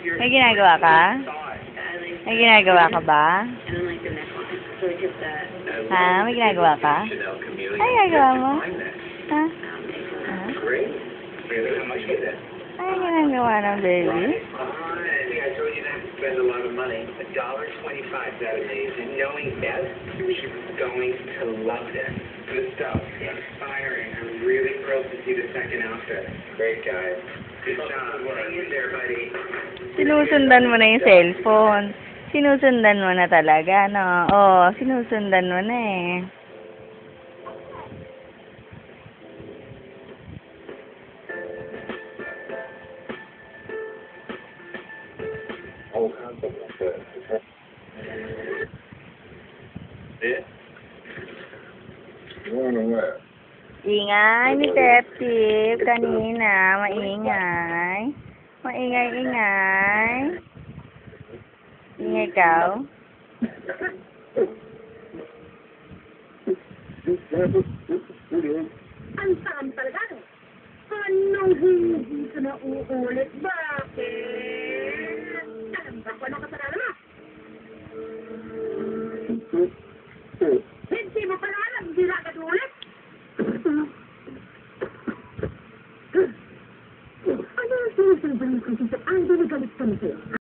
May ginagawa ka? May ginagawa ka ba? Ha? May ginagawa ka? Ay, ginagawa mo? Ha? Ha? Ay, ginagawa ng baby? Spend a lot of money. $1.25, that amazing. Knowing Beth, she's going to love this. Good stuff. Inspiring. I'm really thrilled to see the second outfit. Great, guys. Good job. Hang in there, buddy. Sinusundan mo na yung cellphone. Sinusundan mo na talaga, no? Oo, sinusundan mo na eh. All kinds of stuff. Yeah. Going to where? Ingay ni Pepsi kanina. Maingay. Maingay-ingay. Ingay ikaw? Ang saan talaga? Anong hindi ka na uulit? Bakit? Alam ba kung ano kasalanan mo? Hindi mo pala alam, hindi na agad ulit. Ano ang sinusunod ba yung kasi sa ang galit kami sa'yo?